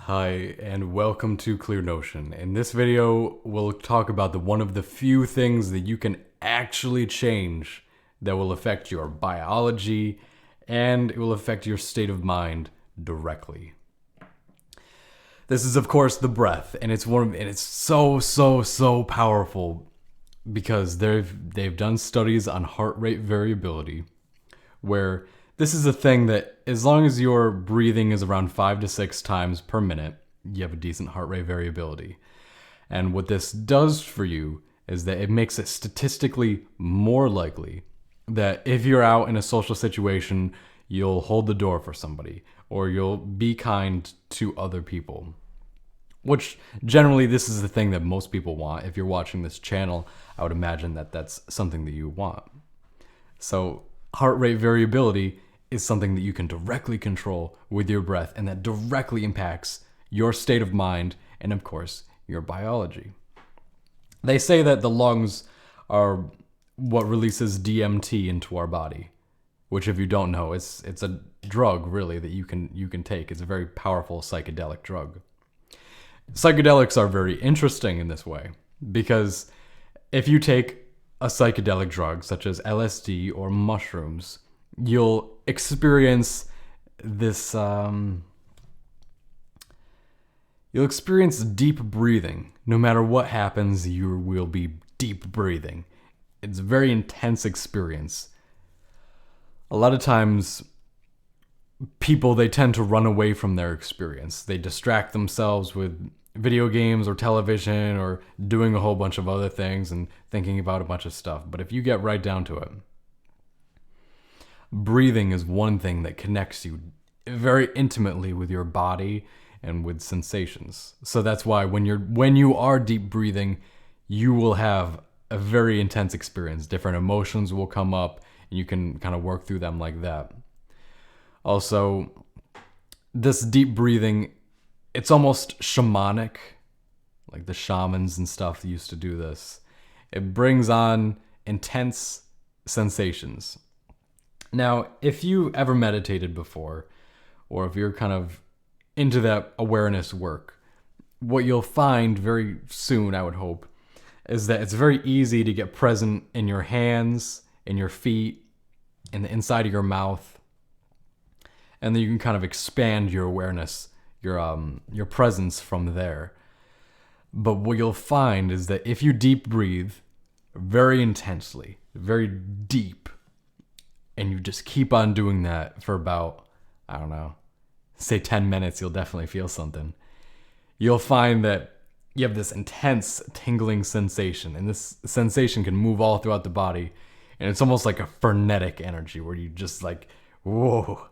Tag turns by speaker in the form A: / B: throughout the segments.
A: Hi, and welcome to Clear Notion. In this video, we'll talk about one of the few things that you can actually change that will affect your biology and it will affect your state of mind directly. This is, of course, the breath, and it's so powerful because they've done studies on heart rate variability where this is a thing that as long as your breathing is around 5 to 6 times per minute, you have a decent heart rate variability. And what this does for you is that it makes it statistically more likely that if you're out in a social situation, you'll hold the door for somebody or you'll be kind to other people. Which generally this is the thing that most people want. If you're watching this channel, I would imagine that that's something that you want. So heart rate variability is something that you can directly control with your breath, and that directly impacts your state of mind and, of course, your biology. They say that the lungs are what releases DMT into our body, which, if you don't know, it's a drug really that you can take. It's a very powerful psychedelic drug. Psychedelics are very interesting in this way because if you take a psychedelic drug such as LSD or mushrooms, you'll experience this you'll experience deep breathing. No matter what happens, you will be deep breathing. It's a very intense experience. A lot of times people, they tend to run away from their experience. They distract themselves with video games or television or doing a whole bunch of other things and thinking about a bunch of stuff. But if you get right down to it, breathing is one thing that connects you very intimately with your body and with sensations. So that's why when you are deep breathing, you will have a very intense experience. Different emotions will come up and you can kind of work through them like that. Also, this deep breathing, it's almost shamanic. Like the shamans and stuff used to do this. It brings on intense sensations. Now, if you ever meditated before, or if you're kind of into that awareness work, what you'll find very soon, I would hope, is that it's very easy to get present in your hands, in your feet, in the inside of your mouth, and then you can kind of expand your awareness, your presence from there. But what you'll find is that if you deep breathe very intensely, very deep, and you just keep on doing that for about, I don't know, say 10 minutes, you'll definitely feel something. You'll find that you have this intense tingling sensation, and this sensation can move all throughout the body, and it's almost like a frenetic energy where you just like, whoa.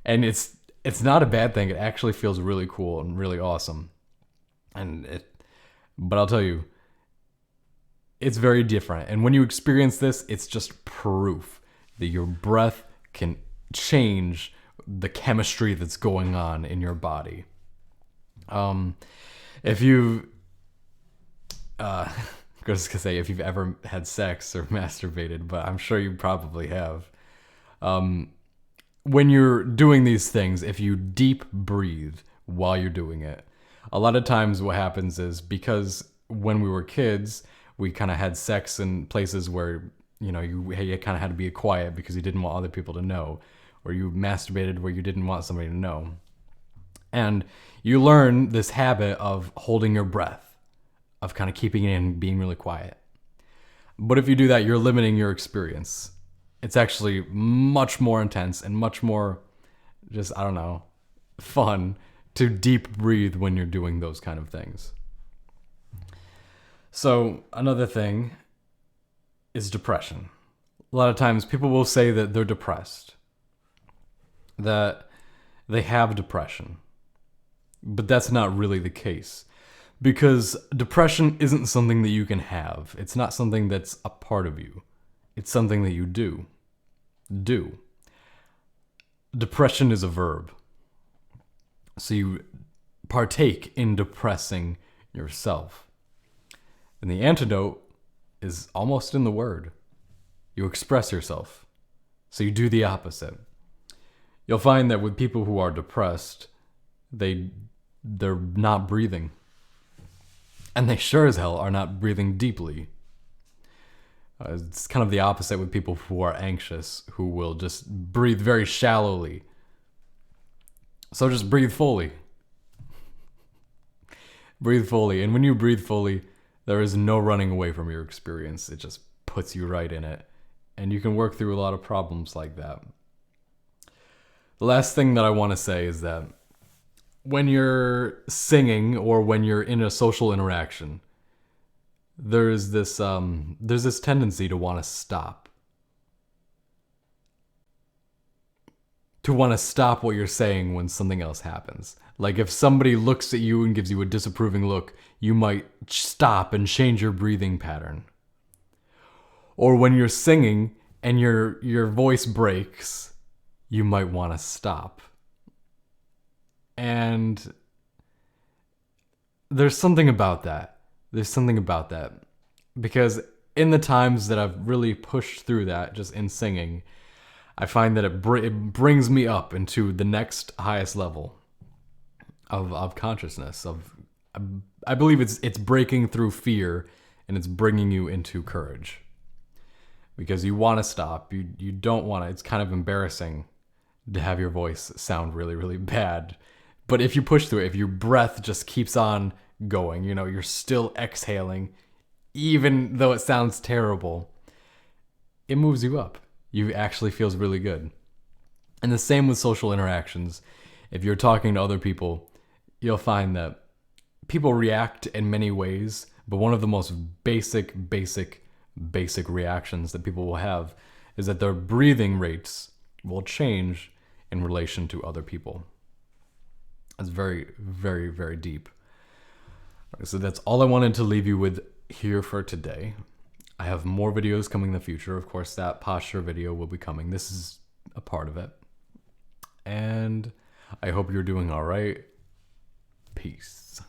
A: And it's not a bad thing. It actually feels really cool and really awesome. But I'll tell you, it's very different. And when you experience this, it's just proof that your breath can change the chemistry that's going on in your body. If you, I was gonna say if you've ever had sex or masturbated, but I'm sure you probably have. When you're doing these things, if you deep breathe while you're doing it, a lot of times what happens is because when we were kids, we kind of had sex in places where, you kind of had to be quiet because you didn't want other people to know, or you masturbated where you didn't want somebody to know. And you learn this habit of holding your breath, of kind of keeping it in, being really quiet. But if you do that, you're limiting your experience. It's actually much more intense and much more just, I don't know, fun to deep breathe when you're doing those kind of things. So another thing is depression. A lot of times people will say that they're depressed, that they have depression, but that's not really the case because depression isn't something that you can have. It's not something that's a part of you. It's something that you do. Depression is a verb. So you partake in depressing yourself. And the antidote is almost in the word. You express yourself. So you do the opposite. You'll find that with people who are depressed, they they're not breathing. And they sure as hell are not breathing deeply. It's kind of the opposite with people who are anxious, who will just breathe very shallowly. So just breathe fully. Breathe fully. And when you breathe fully, there is no running away from your experience. It just puts you right in it. And you can work through a lot of problems like that. The last thing that I want to say is that when you're singing or when you're in a social interaction, there's this tendency to want to stop. To want to stop what you're saying when something else happens. Like if somebody looks at you and gives you a disapproving look, you might stop and change your breathing pattern. Or when you're singing and your voice breaks, you might want to stop. And there's something about that. Because in the times that I've really pushed through that just in singing, I find that it brings me up into the next highest level of consciousness. I believe it's breaking through fear and it's bringing you into courage. Because you want to stop. You don't want to. It's kind of embarrassing to have your voice sound really, really bad. But if you push through it, if your breath just keeps on going, you're still exhaling, even though it sounds terrible, it moves you up. You actually feels really good. And the same with social interactions. If you're talking to other people, you'll find that people react in many ways, but one of the most basic reactions that people will have is that their breathing rates will change in relation to other people. That's very, very, very deep. So that's all I wanted to leave you with here for today. I have more videos coming in the future. Of course, that posture video will be coming. This is a part of it. And I hope you're doing all right. Peace.